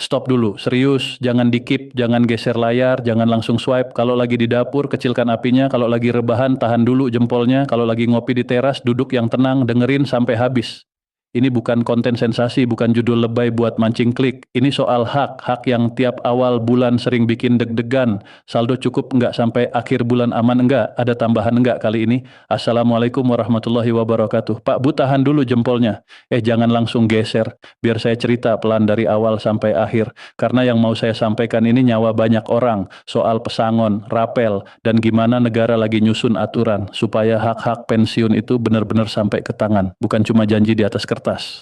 Stop dulu, serius, jangan di-keep, jangan geser layar, jangan langsung swipe. Kalau lagi di dapur, kecilkan apinya. Kalau lagi rebahan, tahan dulu jempolnya. Kalau lagi ngopi di teras, duduk yang tenang, dengerin sampai habis. Ini bukan konten sensasi, bukan judul lebay buat mancing klik. Ini soal hak yang tiap awal bulan sering bikin deg-degan. Saldo cukup enggak sampai akhir bulan aman enggak? Ada tambahan enggak kali ini? Assalamualaikum warahmatullahi wabarakatuh. Pak Bu, tahan dulu jempolnya. Jangan langsung geser. Biar saya cerita pelan dari awal sampai akhir. Karena yang mau saya sampaikan ini nyawa banyak orang. Soal pesangon, rapel, dan gimana negara lagi nyusun aturan. Supaya hak-hak pensiun itu benar-benar sampai ke tangan. Bukan cuma janji di atas kertas.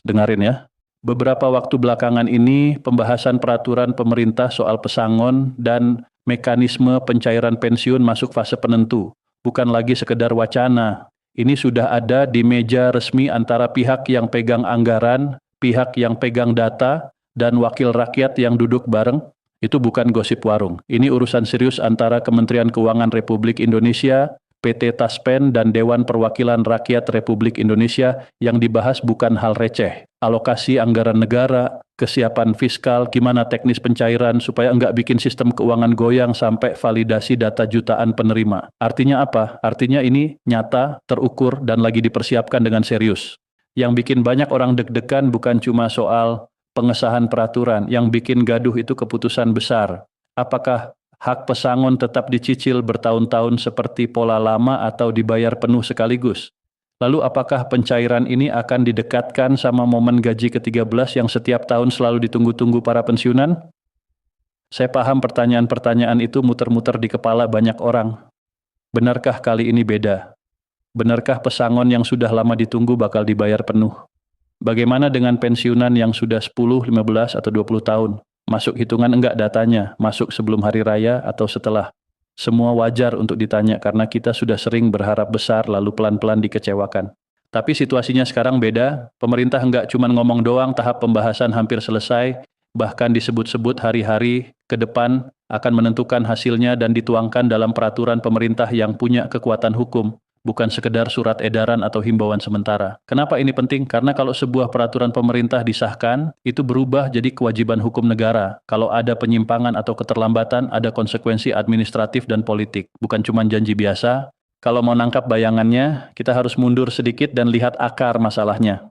Dengarin ya. Beberapa waktu belakangan ini, pembahasan peraturan pemerintah soal pesangon dan mekanisme pencairan pensiun masuk fase penentu. Bukan lagi sekedar wacana. Ini sudah ada di meja resmi antara pihak yang pegang anggaran, pihak yang pegang data, dan wakil rakyat yang duduk bareng. Itu bukan gosip warung. Ini urusan serius antara Kementerian Keuangan Republik Indonesia, PT Taspen, dan Dewan Perwakilan Rakyat Republik Indonesia. Yang dibahas bukan hal receh. Alokasi anggaran negara, kesiapan fiskal, gimana teknis pencairan supaya enggak bikin sistem keuangan goyang sampai validasi data jutaan penerima. Artinya apa? Artinya ini nyata, terukur, dan lagi dipersiapkan dengan serius. Yang bikin banyak orang deg-degan bukan cuma soal pengesahan peraturan, yang bikin gaduh itu keputusan besar. Apakah hak pesangon tetap dicicil bertahun-tahun seperti pola lama atau dibayar penuh sekaligus? Lalu apakah pencairan ini akan didekatkan sama momen gaji ke-13 yang setiap tahun selalu ditunggu-tunggu para pensiunan? Saya paham pertanyaan-pertanyaan itu muter-muter di kepala banyak orang. Benarkah kali ini beda? Benarkah pesangon yang sudah lama ditunggu bakal dibayar penuh? Bagaimana dengan pensiunan yang sudah 10, 15, atau 20 tahun? Masuk hitungan enggak datanya, masuk sebelum hari raya atau setelah? Semua wajar untuk ditanya karena kita sudah sering berharap besar lalu pelan-pelan dikecewakan. Tapi situasinya sekarang beda, pemerintah enggak cuma ngomong doang, tahap pembahasan hampir selesai, bahkan disebut-sebut hari-hari ke depan akan menentukan hasilnya dan dituangkan dalam peraturan pemerintah yang punya kekuatan hukum. Bukan sekedar surat edaran atau himbauan sementara. Kenapa ini penting? Karena kalau sebuah peraturan pemerintah disahkan, itu berubah jadi kewajiban hukum negara. Kalau ada penyimpangan atau keterlambatan, ada konsekuensi administratif dan politik. Bukan cuma janji biasa. Kalau mau nangkap bayangannya, kita harus mundur sedikit dan lihat akar masalahnya.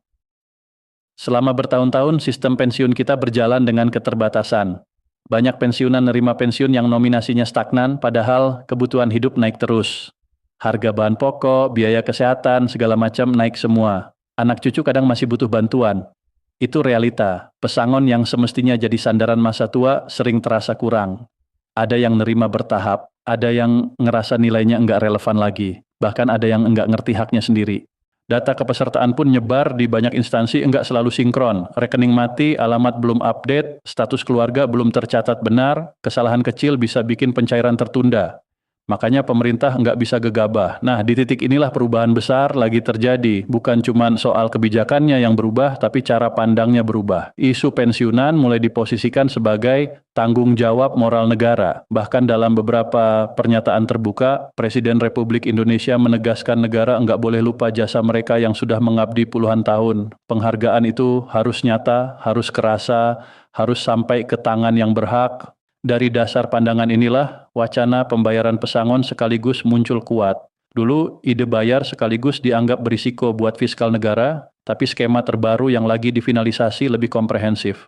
Selama bertahun-tahun, sistem pensiun kita berjalan dengan keterbatasan. Banyak pensiunan nerima pensiun yang nominasinya stagnan, padahal kebutuhan hidup naik terus. Harga bahan pokok, biaya kesehatan, segala macam naik semua. Anak cucu kadang masih butuh bantuan. Itu realita. Pesangon yang semestinya jadi sandaran masa tua sering terasa kurang. Ada yang nerima bertahap, ada yang ngerasa nilainya enggak relevan lagi. Bahkan ada yang enggak ngerti haknya sendiri. Data kepesertaan pun nyebar di banyak instansi enggak selalu sinkron. Rekening mati, alamat belum update, status keluarga belum tercatat benar, kesalahan kecil bisa bikin pencairan tertunda. Makanya pemerintah nggak bisa gegabah. Nah, di titik inilah perubahan besar lagi terjadi. Bukan cuma soal kebijakannya yang berubah, tapi cara pandangnya berubah. Isu pensiunan mulai diposisikan sebagai tanggung jawab moral negara. Bahkan dalam beberapa pernyataan terbuka, Presiden Republik Indonesia menegaskan negara nggak boleh lupa jasa mereka yang sudah mengabdi puluhan tahun. Penghargaan itu harus nyata, harus kerasa, harus sampai ke tangan yang berhak. Dari dasar pandangan inilah, wacana pembayaran pesangon sekaligus muncul kuat. Dulu, ide bayar sekaligus dianggap berisiko buat fiskal negara, tapi skema terbaru yang lagi difinalisasi lebih komprehensif.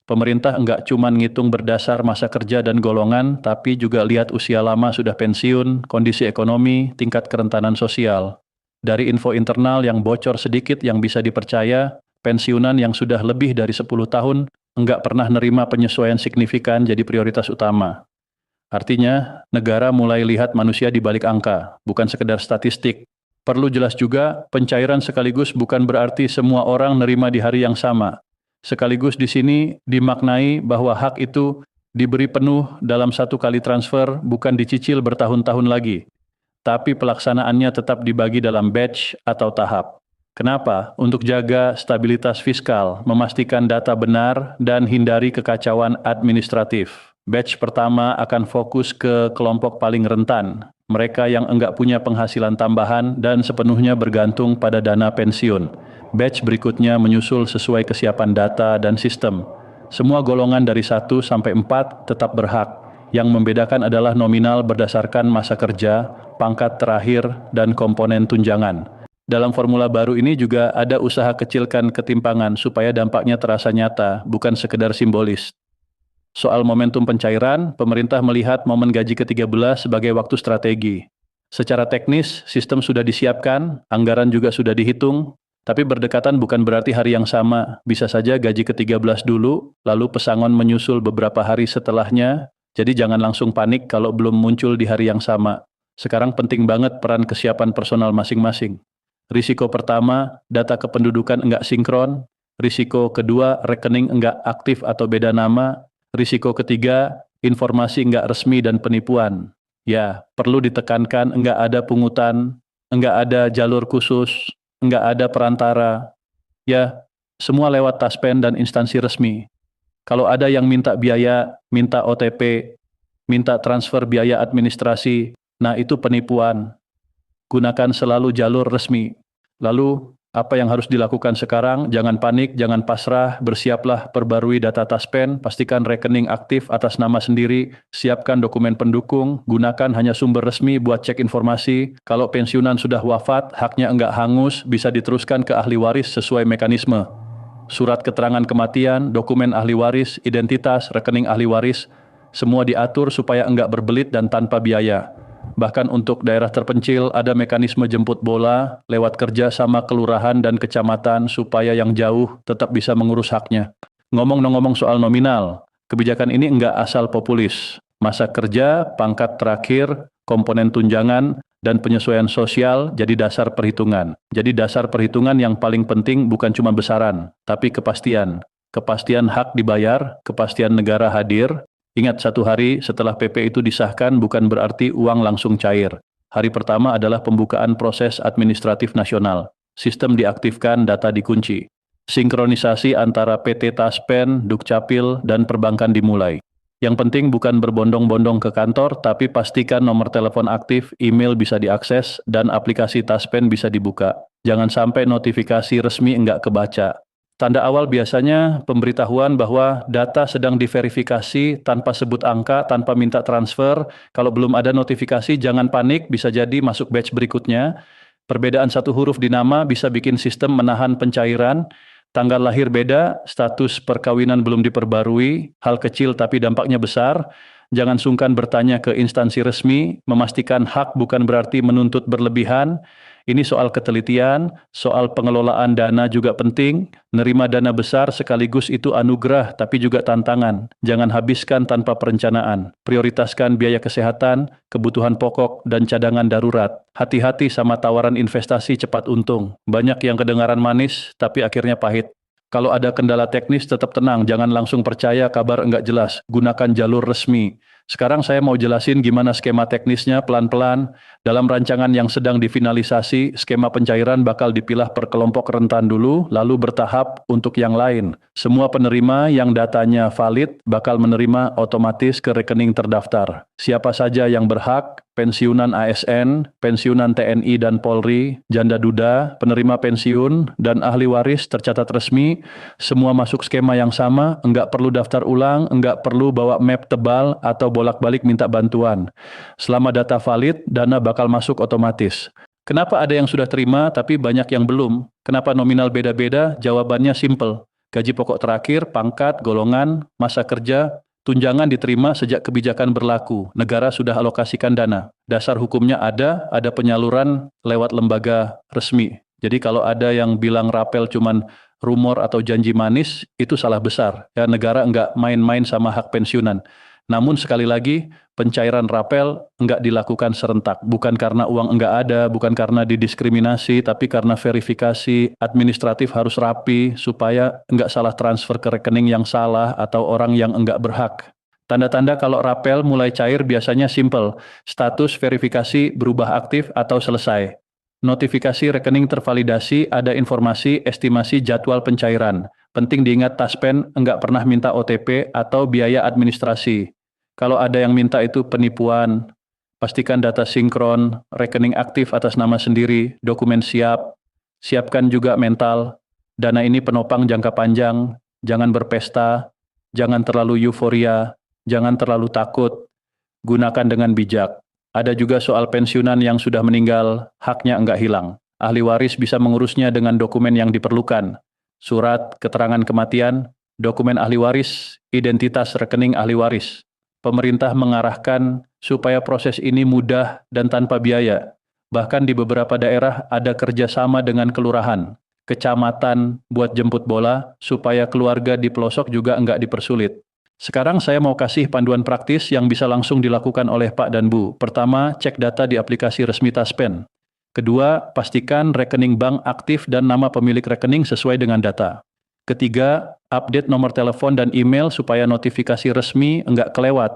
Pemerintah enggak cuma ngitung berdasar masa kerja dan golongan, tapi juga lihat usia lama sudah pensiun, kondisi ekonomi, tingkat kerentanan sosial. Dari info internal yang bocor sedikit yang bisa dipercaya, pensiunan yang sudah lebih dari 10 tahun enggak pernah nerima penyesuaian signifikan jadi prioritas utama. Artinya, negara mulai lihat manusia di balik angka, bukan sekedar statistik. Perlu jelas juga, pencairan sekaligus bukan berarti semua orang nerima di hari yang sama. Sekaligus di sini dimaknai bahwa hak itu diberi penuh dalam satu kali transfer, bukan dicicil bertahun-tahun lagi. Tapi pelaksanaannya tetap dibagi dalam batch atau tahap. Kenapa? Untuk jaga stabilitas fiskal, memastikan data benar, dan hindari kekacauan administratif. Batch pertama akan fokus ke kelompok paling rentan, mereka yang enggak punya penghasilan tambahan dan sepenuhnya bergantung pada dana pensiun. Batch berikutnya menyusul sesuai kesiapan data dan sistem. Semua golongan dari 1 sampai 4 tetap berhak. Yang membedakan adalah nominal berdasarkan masa kerja, pangkat terakhir, dan komponen tunjangan. Dalam formula baru ini juga ada usaha kecilkan ketimpangan supaya dampaknya terasa nyata, bukan sekedar simbolis. Soal momentum pencairan, pemerintah melihat momen gaji ke-13 sebagai waktu strategi. Secara teknis, sistem sudah disiapkan, anggaran juga sudah dihitung, tapi berdekatan bukan berarti hari yang sama. Bisa saja gaji ke-13 dulu, lalu pesangon menyusul beberapa hari setelahnya, jadi jangan langsung panik kalau belum muncul di hari yang sama. Sekarang penting banget peran kesiapan personal masing-masing. Risiko pertama, data kependudukan enggak sinkron. Risiko kedua, rekening enggak aktif atau beda nama. Risiko ketiga, informasi enggak resmi dan penipuan. Ya, perlu ditekankan enggak ada pungutan, enggak ada jalur khusus, enggak ada perantara. Ya, semua lewat taspen dan instansi resmi. Kalau ada yang minta biaya, minta OTP, minta transfer biaya administrasi, nah itu penipuan. Gunakan selalu jalur resmi. Lalu, apa yang harus dilakukan sekarang? Jangan panik, jangan pasrah, bersiaplah perbarui data taspen, pastikan rekening aktif atas nama sendiri, siapkan dokumen pendukung, gunakan hanya sumber resmi buat cek informasi. Kalau pensiunan sudah wafat, haknya enggak hangus, bisa diteruskan ke ahli waris sesuai mekanisme. Surat keterangan kematian, dokumen ahli waris, identitas, rekening ahli waris, semua diatur supaya enggak berbelit dan tanpa biaya. Bahkan untuk daerah terpencil ada mekanisme jemput bola lewat kerja sama kelurahan dan kecamatan supaya yang jauh tetap bisa mengurus haknya. Ngomong-ngomong soal nominal, kebijakan ini enggak asal populis. Masa kerja, pangkat terakhir, komponen tunjangan, dan penyesuaian sosial jadi dasar perhitungan. Jadi dasar perhitungan yang paling penting bukan cuma besaran, tapi kepastian. Kepastian hak dibayar, kepastian negara hadir. Ingat, 1 hari setelah PP itu disahkan bukan berarti uang langsung cair. Hari pertama adalah pembukaan proses administratif nasional. Sistem diaktifkan, data dikunci. Sinkronisasi antara PT Taspen, Dukcapil, dan perbankan dimulai. Yang penting bukan berbondong-bondong ke kantor, tapi pastikan nomor telepon aktif, email bisa diakses, dan aplikasi Taspen bisa dibuka. Jangan sampai notifikasi resmi enggak kebaca. Tanda awal biasanya pemberitahuan bahwa data sedang diverifikasi tanpa sebut angka, tanpa minta transfer. Kalau belum ada notifikasi, jangan panik, bisa jadi masuk batch berikutnya. Perbedaan 1 huruf di nama bisa bikin sistem menahan pencairan. Tanggal lahir beda, status perkawinan belum diperbarui, hal kecil tapi dampaknya besar. Jangan sungkan bertanya ke instansi resmi, memastikan hak bukan berarti menuntut berlebihan. Ini soal ketelitian, soal pengelolaan dana juga penting. Nerima dana besar sekaligus itu anugerah tapi juga tantangan. Jangan habiskan tanpa perencanaan. Prioritaskan biaya kesehatan, kebutuhan pokok, dan cadangan darurat. Hati-hati sama tawaran investasi cepat untung. Banyak yang kedengaran manis tapi akhirnya pahit. Kalau ada kendala teknis tetap tenang, jangan langsung percaya kabar enggak jelas. Gunakan jalur resmi. Sekarang saya mau jelasin gimana skema teknisnya pelan-pelan. Dalam rancangan yang sedang difinalisasi, skema pencairan bakal dipilah per kelompok rentan dulu, lalu bertahap untuk yang lain. Semua penerima yang datanya valid bakal menerima otomatis ke rekening terdaftar. Siapa saja yang berhak, pensiunan ASN, pensiunan TNI dan Polri, janda duda, penerima pensiun, dan ahli waris tercatat resmi, semua masuk skema yang sama, enggak perlu daftar ulang, enggak perlu bawa map tebal atau bolak-balik minta bantuan. Selama data valid, dana bakal masuk otomatis. Kenapa ada yang sudah terima tapi banyak yang belum? Kenapa nominal beda-beda? Jawabannya simple. Gaji pokok terakhir, pangkat, golongan, masa kerja, tunjangan diterima sejak kebijakan berlaku. Negara sudah alokasikan dana. Dasar hukumnya ada penyaluran lewat lembaga resmi. Jadi kalau ada yang bilang rapel cuman rumor atau janji manis, itu salah besar. Ya, negara enggak main-main sama hak pensiunan. Namun sekali lagi, pencairan rapel enggak dilakukan serentak. Bukan karena uang enggak ada, bukan karena didiskriminasi, tapi karena verifikasi administratif harus rapi, supaya enggak salah transfer ke rekening yang salah atau orang yang enggak berhak. Tanda-tanda kalau rapel mulai cair biasanya simple, status verifikasi berubah aktif atau selesai. Notifikasi rekening tervalidasi, ada informasi estimasi jadwal pencairan. Penting diingat Taspen enggak pernah minta OTP atau biaya administrasi. Kalau ada yang minta itu penipuan, pastikan data sinkron, rekening aktif atas nama sendiri, dokumen siap, siapkan juga mental. Dana ini penopang jangka panjang, jangan berpesta. Jangan terlalu euforia, jangan terlalu takut, gunakan dengan bijak. Ada juga soal pensiunan yang sudah meninggal, haknya enggak hilang. Ahli waris bisa mengurusnya dengan dokumen yang diperlukan. Surat, keterangan kematian, dokumen ahli waris, identitas rekening ahli waris. Pemerintah mengarahkan supaya proses ini mudah dan tanpa biaya. Bahkan di beberapa daerah ada kerjasama dengan kelurahan, kecamatan buat jemput bola, supaya keluarga di pelosok juga enggak dipersulit. Sekarang saya mau kasih panduan praktis yang bisa langsung dilakukan oleh Pak dan Bu. Pertama, cek data di aplikasi resmi Taspen. Kedua, pastikan rekening bank aktif dan nama pemilik rekening sesuai dengan data. Ketiga, update nomor telepon dan email supaya notifikasi resmi enggak kelewat.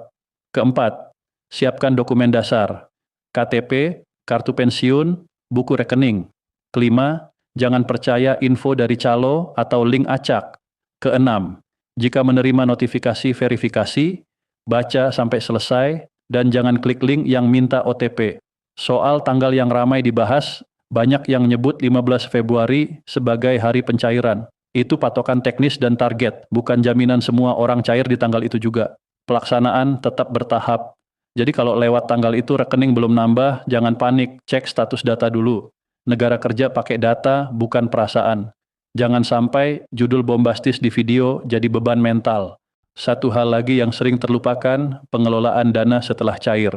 Keempat, siapkan dokumen dasar, KTP, kartu pensiun, buku rekening. Kelima, jangan percaya info dari calo atau link acak. Keenam, jika menerima notifikasi verifikasi, baca sampai selesai, dan jangan klik link yang minta OTP. Soal tanggal yang ramai dibahas, banyak yang nyebut 15 Februari sebagai hari pencairan. Itu patokan teknis dan target, bukan jaminan semua orang cair di tanggal itu juga. Pelaksanaan tetap bertahap. Jadi kalau lewat tanggal itu rekening belum nambah, jangan panik, cek status data dulu. Negara kerja pakai data, bukan perasaan. Jangan sampai judul bombastis di video jadi beban mental. Satu hal lagi yang sering terlupakan, pengelolaan dana setelah cair.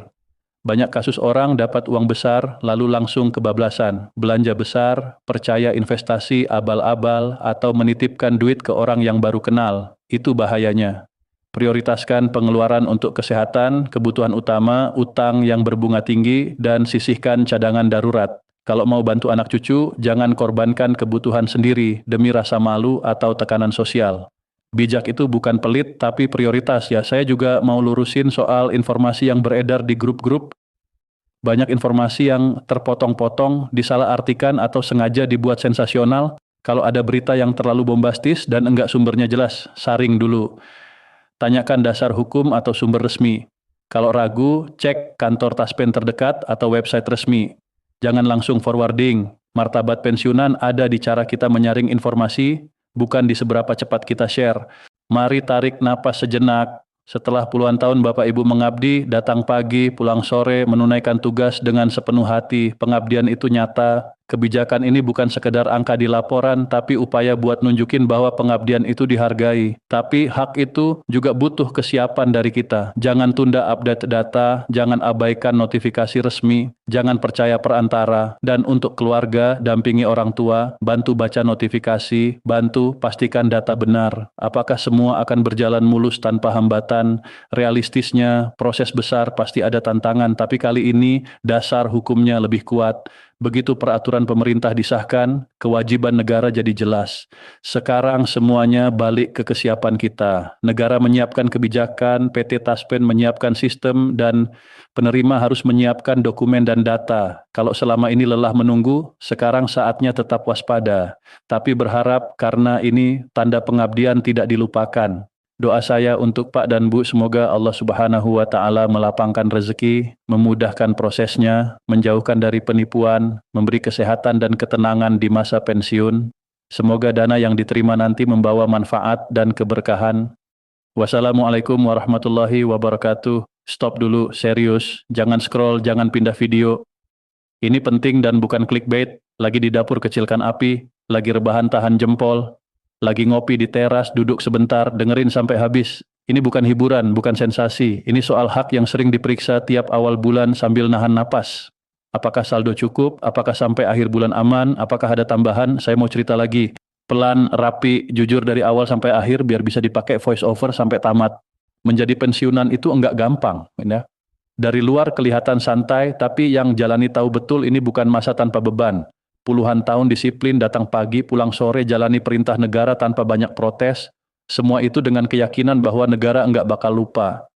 Banyak kasus orang dapat uang besar lalu langsung kebablasan, belanja besar, percaya investasi abal-abal, atau menitipkan duit ke orang yang baru kenal. Itu bahayanya. Prioritaskan pengeluaran untuk kesehatan, kebutuhan utama, utang yang berbunga tinggi, dan sisihkan cadangan darurat. Kalau mau bantu anak cucu, jangan korbankan kebutuhan sendiri demi rasa malu atau tekanan sosial. Bijak itu bukan pelit, tapi prioritas ya. Saya juga mau lurusin soal informasi yang beredar di grup-grup. Banyak informasi yang terpotong-potong, disalahartikan atau sengaja dibuat sensasional. Kalau ada berita yang terlalu bombastis dan enggak sumbernya jelas, saring dulu. Tanyakan dasar hukum atau sumber resmi. Kalau ragu, cek kantor Taspen terdekat atau website resmi. Jangan langsung forwarding. Martabat pensiunan ada di cara kita menyaring informasi, bukan di seberapa cepat kita share. Mari tarik napas sejenak. Setelah puluhan tahun Bapak Ibu mengabdi, datang pagi, pulang sore, menunaikan tugas dengan sepenuh hati. Pengabdian itu nyata. Kebijakan ini bukan sekedar angka di laporan, tapi upaya buat nunjukin bahwa pengabdian itu dihargai. Tapi hak itu juga butuh kesiapan dari kita. Jangan tunda update data, jangan abaikan notifikasi resmi, jangan percaya perantara. Dan untuk keluarga, dampingi orang tua, bantu baca notifikasi, bantu pastikan data benar. Apakah semua akan berjalan mulus tanpa hambatan? Realistisnya, proses besar pasti ada tantangan, tapi kali ini dasar hukumnya lebih kuat. Begitu peraturan pemerintah disahkan, kewajiban negara jadi jelas. Sekarang semuanya balik ke kesiapan kita. Negara menyiapkan kebijakan, PT Taspen menyiapkan sistem, dan penerima harus menyiapkan dokumen dan data. Kalau selama ini lelah menunggu, sekarang saatnya tetap waspada. Tapi berharap karena ini tanda pengabdian tidak dilupakan. Doa saya untuk Pak dan Bu, semoga Allah Subhanahu wa Ta'ala melapangkan rezeki, memudahkan prosesnya, menjauhkan dari penipuan, memberi kesehatan dan ketenangan di masa pensiun. Semoga dana yang diterima nanti membawa manfaat dan keberkahan. Wassalamualaikum warahmatullahi wabarakatuh. Stop dulu, serius. Jangan scroll, jangan pindah video. Ini penting dan bukan clickbait. Lagi di dapur kecilkan api, lagi rebahan tahan jempol. Lagi ngopi di teras, duduk sebentar, dengerin sampai habis. Ini bukan hiburan, bukan sensasi. Ini soal hak yang sering diperiksa tiap awal bulan sambil nahan napas. Apakah saldo cukup? Apakah sampai akhir bulan aman? Apakah ada tambahan? Saya mau cerita lagi. Pelan, rapi, jujur dari awal sampai akhir biar bisa dipakai voice over sampai tamat. Menjadi pensiunan itu enggak gampang. Ya. Dari luar kelihatan santai, tapi yang jalani tahu betul ini bukan masa tanpa beban. Puluhan tahun disiplin, datang pagi, pulang sore, jalani perintah negara tanpa banyak protes. Semua itu dengan keyakinan bahwa negara enggak bakal lupa.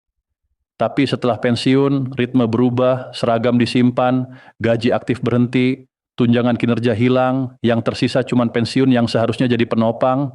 Tapi setelah pensiun, ritme berubah, seragam disimpan, gaji aktif berhenti, tunjangan kinerja hilang, yang tersisa cuma pensiun yang seharusnya jadi penopang,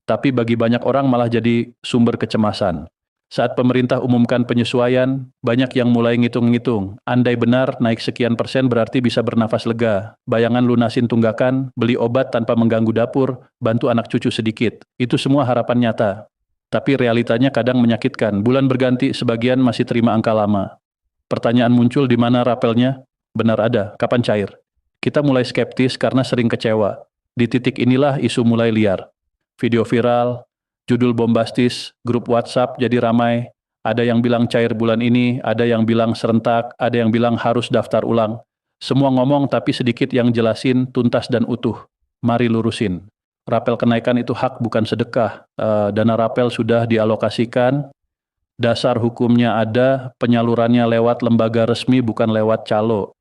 tapi bagi banyak orang malah jadi sumber kecemasan. Saat pemerintah umumkan penyesuaian, banyak yang mulai ngitung-ngitung. Andai benar naik sekian persen berarti bisa bernafas lega. Bayangan lunasin tunggakan, beli obat tanpa mengganggu dapur, bantu anak cucu sedikit. Itu semua harapan nyata. Tapi realitanya kadang menyakitkan. Bulan berganti, sebagian masih terima angka lama. Pertanyaan muncul, di mana rapelnya? Benar ada, kapan cair? Kita mulai skeptis karena sering kecewa. Di titik inilah isu mulai liar. Video viral, judul bombastis, grup WhatsApp jadi ramai. Ada yang bilang cair bulan ini, ada yang bilang serentak, ada yang bilang harus daftar ulang. Semua ngomong tapi sedikit yang jelasin tuntas dan utuh. Mari lurusin. Rapel kenaikan itu hak bukan sedekah. Dana rapel sudah dialokasikan, dasar hukumnya ada, penyalurannya lewat lembaga resmi bukan lewat calo.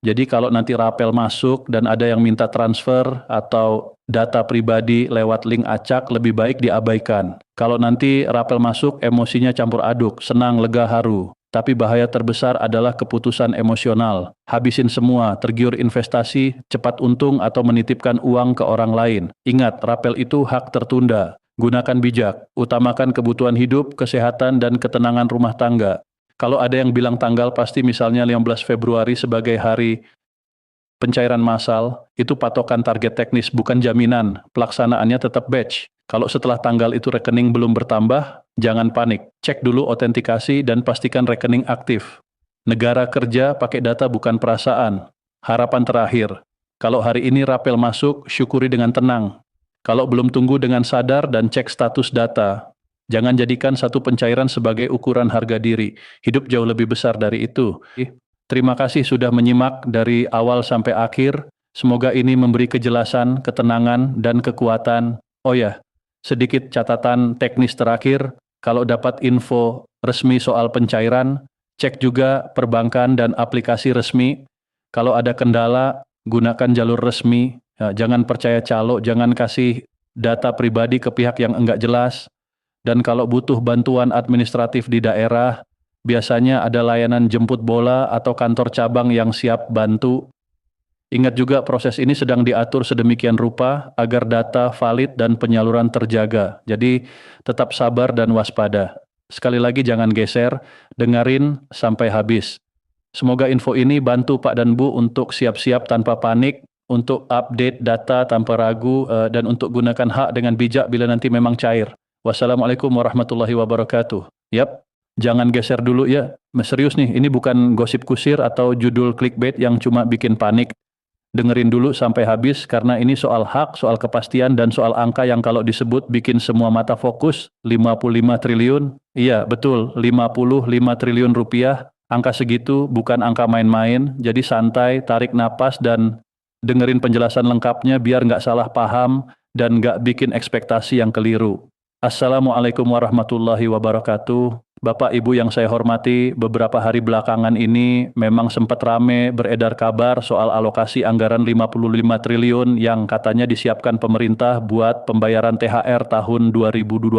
Jadi kalau nanti rapel masuk dan ada yang minta transfer atau data pribadi lewat link acak, lebih baik diabaikan. Kalau nanti rapel masuk, emosinya campur aduk, senang, lega, haru. Tapi bahaya terbesar adalah keputusan emosional. Habisin semua, tergiur investasi, cepat untung atau menitipkan uang ke orang lain. Ingat, rapel itu hak tertunda. Gunakan bijak, utamakan kebutuhan hidup, kesehatan, dan ketenangan rumah tangga. Kalau ada yang bilang tanggal pasti misalnya 15 Februari sebagai hari pencairan massal, itu patokan target teknis, bukan jaminan. Pelaksanaannya tetap batch. Kalau setelah tanggal itu rekening belum bertambah, jangan panik. Cek dulu autentikasi dan pastikan rekening aktif. Negara kerja pakai data bukan perasaan. Harapan terakhir, kalau hari ini rapel masuk, syukuri dengan tenang. Kalau belum, tunggu dengan sadar dan cek status data. Jangan jadikan satu pencairan sebagai ukuran harga diri. Hidup jauh lebih besar dari itu. Terima kasih sudah menyimak dari awal sampai akhir. Semoga ini memberi kejelasan, ketenangan, dan kekuatan. Oh ya, sedikit catatan teknis terakhir. Kalau dapat info resmi soal pencairan, cek juga perbankan dan aplikasi resmi. Kalau ada kendala, gunakan jalur resmi. Jangan percaya calo, jangan kasih data pribadi ke pihak yang enggak jelas. Dan kalau butuh bantuan administratif di daerah, biasanya ada layanan jemput bola atau kantor cabang yang siap bantu. Ingat juga proses ini sedang diatur sedemikian rupa agar data valid dan penyaluran terjaga. Jadi tetap sabar dan waspada. Sekali lagi jangan geser, dengerin sampai habis. Semoga info ini bantu Pak dan Bu untuk siap-siap tanpa panik, untuk update data tanpa ragu, dan untuk gunakan hak dengan bijak bila nanti memang cair. Wassalamualaikum warahmatullahi wabarakatuh. Yap, jangan geser dulu ya. Serius nih, ini bukan gosip kusir atau judul clickbait yang cuma bikin panik. Dengerin dulu sampai habis karena ini soal hak, soal kepastian, dan soal angka yang kalau disebut bikin semua mata fokus. 55 triliun, iya betul, 55 triliun rupiah. Angka segitu bukan angka main-main, jadi santai, tarik napas, dan dengerin penjelasan lengkapnya biar nggak salah paham dan nggak bikin ekspektasi yang keliru. Assalamualaikum warahmatullahi wabarakatuh. Bapak Ibu yang saya hormati, beberapa hari belakangan ini memang sempat rame beredar kabar soal alokasi anggaran 55 triliun yang katanya disiapkan pemerintah buat pembayaran THR tahun 2026.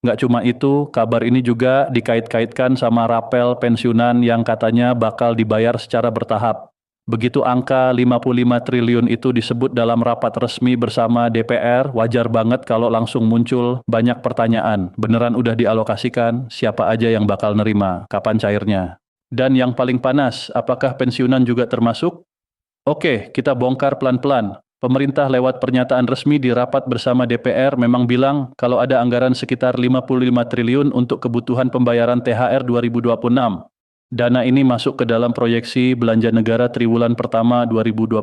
Nggak cuma itu, kabar ini juga dikait-kaitkan sama rapel pensiunan yang katanya bakal dibayar secara bertahap. Begitu angka 55 triliun itu disebut dalam rapat resmi bersama DPR, wajar banget kalau langsung muncul banyak pertanyaan. Beneran udah dialokasikan? Siapa aja yang bakal nerima? Kapan cairnya? Dan yang paling panas, apakah pensiunan juga termasuk? Oke, kita bongkar pelan-pelan. Pemerintah lewat pernyataan resmi di rapat bersama DPR memang bilang kalau ada anggaran sekitar 55 triliun untuk kebutuhan pembayaran THR 2026. Dana ini masuk ke dalam proyeksi belanja negara triwulan pertama 2026.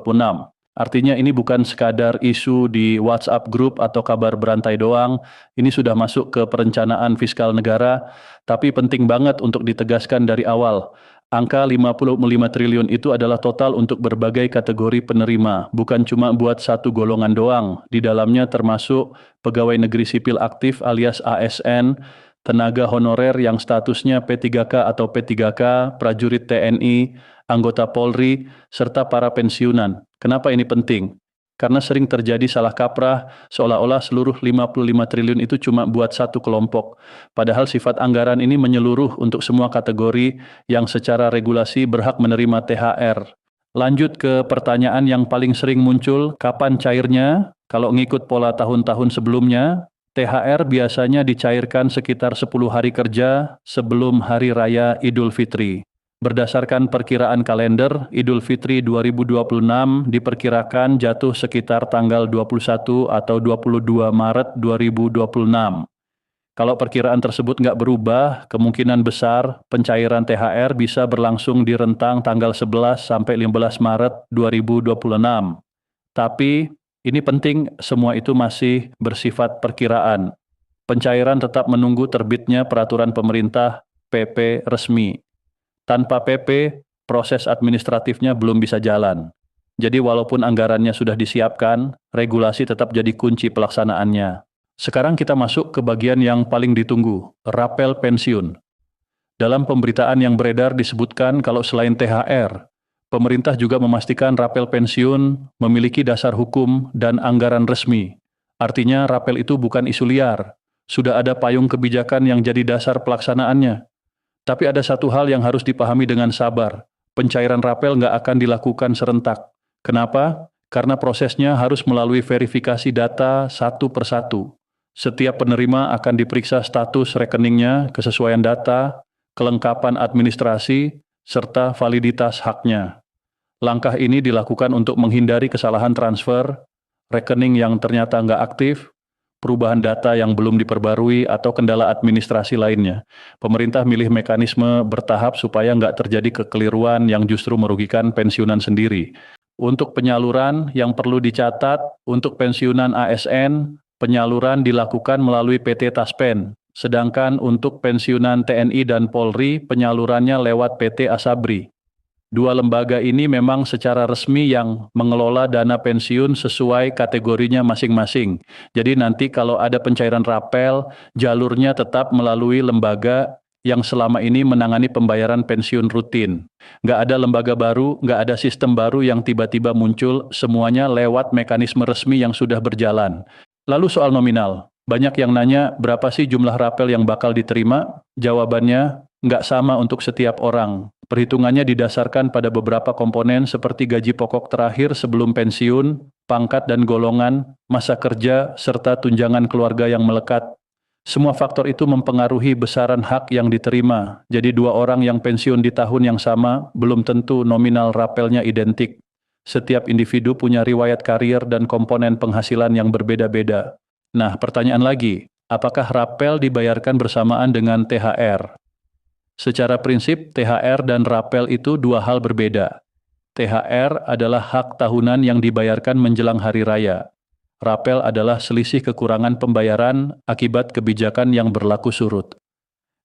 Artinya ini bukan sekadar isu di WhatsApp group atau kabar berantai doang, ini sudah masuk ke perencanaan fiskal negara, tapi penting banget untuk ditegaskan dari awal. Angka 55 triliun itu adalah total untuk berbagai kategori penerima, bukan cuma buat satu golongan doang. Di dalamnya termasuk pegawai negeri sipil aktif alias ASN, tenaga honorer yang statusnya P3K atau P3K, prajurit TNI, anggota Polri, serta para pensiunan. Kenapa ini penting? Karena sering terjadi salah kaprah, seolah-olah seluruh 55 triliun itu cuma buat satu kelompok. Padahal sifat anggaran ini menyeluruh untuk semua kategori yang secara regulasi berhak menerima THR. Lanjut ke pertanyaan yang paling sering muncul, kapan cairnya? Kalau ngikut pola tahun-tahun sebelumnya, THR biasanya dicairkan sekitar 10 hari kerja sebelum Hari Raya Idul Fitri. Berdasarkan perkiraan kalender, Idul Fitri 2026 diperkirakan jatuh sekitar tanggal 21 atau 22 Maret 2026. Kalau perkiraan tersebut nggak berubah, kemungkinan besar pencairan THR bisa berlangsung di rentang tanggal 11 sampai 15 Maret 2026. Tapi ini penting, semua itu masih bersifat perkiraan. Pencairan tetap menunggu terbitnya peraturan pemerintah PP resmi. Tanpa PP, proses administratifnya belum bisa jalan. Jadi walaupun anggarannya sudah disiapkan, regulasi tetap jadi kunci pelaksanaannya. Sekarang kita masuk ke bagian yang paling ditunggu, rapel pensiun. Dalam pemberitaan yang beredar disebutkan kalau selain THR, pemerintah juga memastikan rapel pensiun memiliki dasar hukum dan anggaran resmi. Artinya rapel itu bukan isu liar, sudah ada payung kebijakan yang jadi dasar pelaksanaannya. Tapi ada satu hal yang harus dipahami dengan sabar, pencairan rapel nggak akan dilakukan serentak. Kenapa? Karena prosesnya harus melalui verifikasi data satu persatu. Setiap penerima akan diperiksa status rekeningnya, kesesuaian data, kelengkapan administrasi, serta validitas haknya. Langkah ini dilakukan untuk menghindari kesalahan transfer, rekening yang ternyata nggak aktif, perubahan data yang belum diperbarui, atau kendala administrasi lainnya. Pemerintah milih mekanisme bertahap supaya nggak terjadi kekeliruan yang justru merugikan pensiunan sendiri. Untuk penyaluran yang perlu dicatat, untuk pensiunan ASN, penyaluran dilakukan melalui PT Taspen, sedangkan untuk pensiunan TNI dan Polri, penyalurannya lewat PT Asabri. Dua lembaga ini memang secara resmi yang mengelola dana pensiun sesuai kategorinya masing-masing. Jadi nanti kalau ada pencairan rapel, jalurnya tetap melalui lembaga yang selama ini menangani pembayaran pensiun rutin. Nggak ada lembaga baru, nggak ada sistem baru yang tiba-tiba muncul, semuanya lewat mekanisme resmi yang sudah berjalan. Lalu soal nominal, banyak yang nanya berapa sih jumlah rapel yang bakal diterima? Jawabannya, nggak sama untuk setiap orang. Perhitungannya didasarkan pada beberapa komponen seperti gaji pokok terakhir sebelum pensiun, pangkat dan golongan, masa kerja, serta tunjangan keluarga yang melekat. Semua faktor itu mempengaruhi besaran hak yang diterima. Jadi dua orang yang pensiun di tahun yang sama belum tentu nominal rapelnya identik. Setiap individu punya riwayat karir dan komponen penghasilan yang berbeda-beda. Nah, pertanyaan lagi, apakah rapel dibayarkan bersamaan dengan THR? Secara prinsip, THR dan rapel itu dua hal berbeda. THR adalah hak tahunan yang dibayarkan menjelang hari raya. Rapel adalah selisih kekurangan pembayaran akibat kebijakan yang berlaku surut.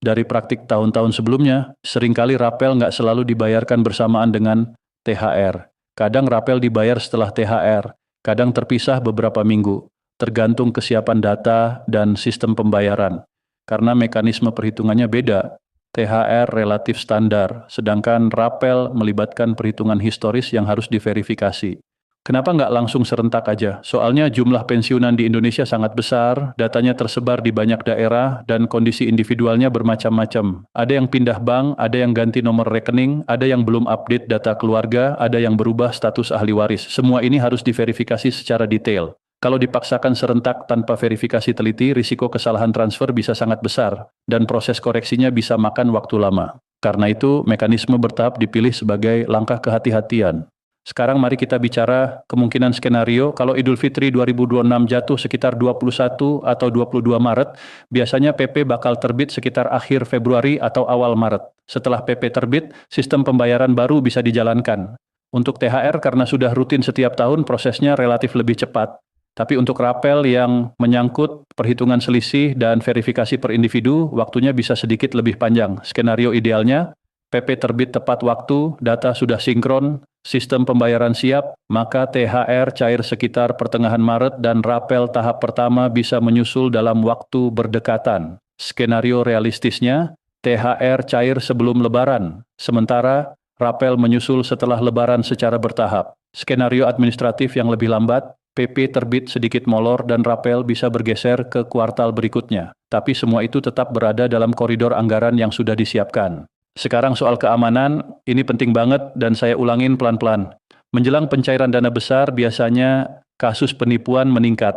Dari praktik tahun-tahun sebelumnya, seringkali rapel nggak selalu dibayarkan bersamaan dengan THR. Kadang rapel dibayar setelah THR, kadang terpisah beberapa minggu, tergantung kesiapan data dan sistem pembayaran. Karena mekanisme perhitungannya beda, THR relatif standar, sedangkan rapel melibatkan perhitungan historis yang harus diverifikasi. Kenapa nggak langsung serentak aja? Soalnya jumlah pensiunan di Indonesia sangat besar, datanya tersebar di banyak daerah, dan kondisi individualnya bermacam-macam. Ada yang pindah bank, ada yang ganti nomor rekening, ada yang belum update data keluarga, ada yang berubah status ahli waris. Semua ini harus diverifikasi secara detail. Kalau dipaksakan serentak tanpa verifikasi teliti, risiko kesalahan transfer bisa sangat besar, dan proses koreksinya bisa makan waktu lama. Karena itu, mekanisme bertahap dipilih sebagai langkah kehati-hatian. Sekarang mari kita bicara kemungkinan skenario kalau Idul Fitri 2026 jatuh sekitar 21 atau 22 Maret, biasanya PP bakal terbit sekitar akhir Februari atau awal Maret. Setelah PP terbit, sistem pembayaran baru bisa dijalankan. Untuk THR karena sudah rutin setiap tahun, prosesnya relatif lebih cepat. Tapi untuk rapel yang menyangkut perhitungan selisih dan verifikasi per individu, waktunya bisa sedikit lebih panjang. Skenario idealnya, PP terbit tepat waktu, data sudah sinkron, sistem pembayaran siap, maka THR cair sekitar pertengahan Maret dan rapel tahap pertama bisa menyusul dalam waktu berdekatan. Skenario realistisnya, THR cair sebelum Lebaran, sementara rapel menyusul setelah Lebaran secara bertahap. Skenario administratif yang lebih lambat, PP terbit sedikit molor dan rapel bisa bergeser ke kuartal berikutnya. Tapi semua itu tetap berada dalam koridor anggaran yang sudah disiapkan. Sekarang soal keamanan, ini penting banget dan saya ulangin pelan-pelan. Menjelang pencairan dana besar, biasanya kasus penipuan meningkat.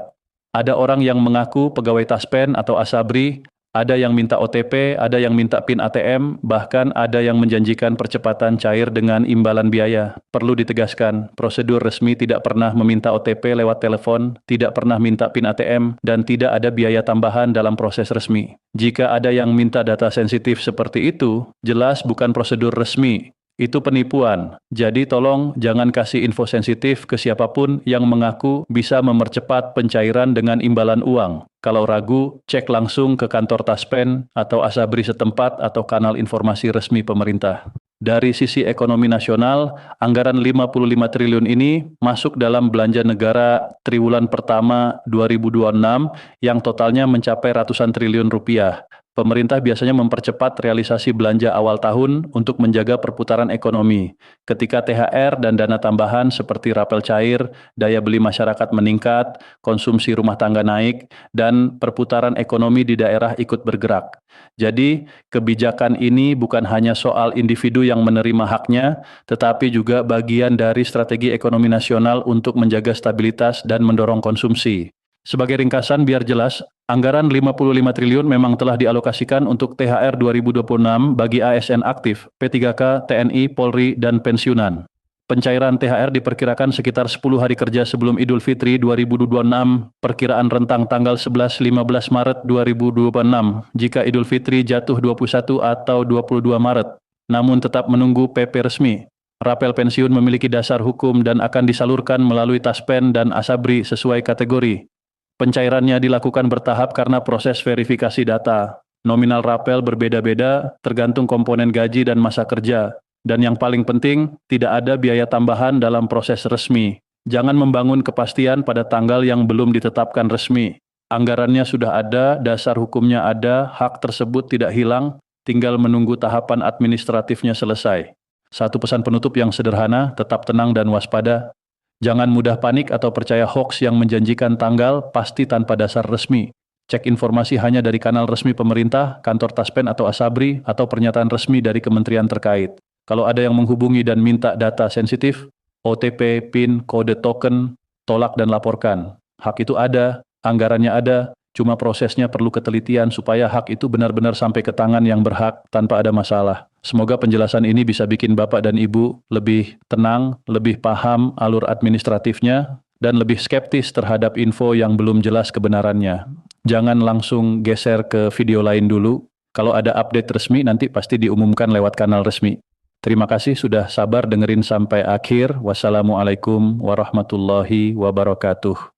Ada orang yang mengaku pegawai Taspen atau Asabri, Ada yang minta OTP, ada yang minta PIN ATM, bahkan ada yang menjanjikan percepatan cair dengan imbalan biaya. Perlu ditegaskan, prosedur resmi tidak pernah meminta OTP lewat telepon, tidak pernah minta PIN ATM, dan tidak ada biaya tambahan dalam proses resmi. Jika ada yang minta data sensitif seperti itu, jelas bukan prosedur resmi. Itu penipuan. Jadi tolong jangan kasih info sensitif ke siapapun yang mengaku bisa mempercepat pencairan dengan imbalan uang. Kalau ragu, cek langsung ke kantor Taspen atau Asabri setempat atau kanal informasi resmi pemerintah. Dari sisi ekonomi nasional, anggaran 55 triliun ini masuk dalam belanja negara triwulan pertama 2026 yang totalnya mencapai ratusan triliun rupiah. Pemerintah biasanya mempercepat realisasi belanja awal tahun untuk menjaga perputaran ekonomi. Ketika THR dan dana tambahan seperti rapel cair, daya beli masyarakat meningkat, konsumsi rumah tangga naik, dan perputaran ekonomi di daerah ikut bergerak. Jadi, kebijakan ini bukan hanya soal individu yang menerima haknya, tetapi juga bagian dari strategi ekonomi nasional untuk menjaga stabilitas dan mendorong konsumsi. Sebagai ringkasan biar jelas, anggaran 55 triliun memang telah dialokasikan untuk THR 2026 bagi ASN aktif, P3K, TNI, Polri, dan pensiunan. Pencairan THR diperkirakan sekitar 10 hari kerja sebelum Idul Fitri 2026, perkiraan rentang tanggal 11-15 Maret 2026, jika Idul Fitri jatuh 21 atau 22 Maret. Namun tetap menunggu PP resmi. Rapel pensiun memiliki dasar hukum dan akan disalurkan melalui Taspen dan Asabri sesuai kategori. Pencairannya dilakukan bertahap karena proses verifikasi data. Nominal rapel berbeda-beda, tergantung komponen gaji dan masa kerja. Dan yang paling penting, tidak ada biaya tambahan dalam proses resmi. Jangan membangun kepastian pada tanggal yang belum ditetapkan resmi. Anggarannya sudah ada, dasar hukumnya ada, hak tersebut tidak hilang, tinggal menunggu tahapan administratifnya selesai. Satu pesan penutup yang sederhana, tetap tenang dan waspada. Jangan mudah panik atau percaya hoaks yang menjanjikan tanggal pasti tanpa dasar resmi. Cek informasi hanya dari kanal resmi pemerintah, kantor Taspen atau Asabri, atau pernyataan resmi dari kementerian terkait. Kalau ada yang menghubungi dan minta data sensitif, OTP, PIN, kode token, tolak dan laporkan. Hak itu ada, anggarannya ada, cuma prosesnya perlu ketelitian supaya hak itu benar-benar sampai ke tangan yang berhak tanpa ada masalah. Semoga penjelasan ini bisa bikin Bapak dan Ibu lebih tenang, lebih paham alur administratifnya, dan lebih skeptis terhadap info yang belum jelas kebenarannya. Jangan langsung geser ke video lain dulu. Kalau ada update resmi nanti pasti diumumkan lewat kanal resmi. Terima kasih sudah sabar dengerin sampai akhir. Wassalamualaikum warahmatullahi wabarakatuh.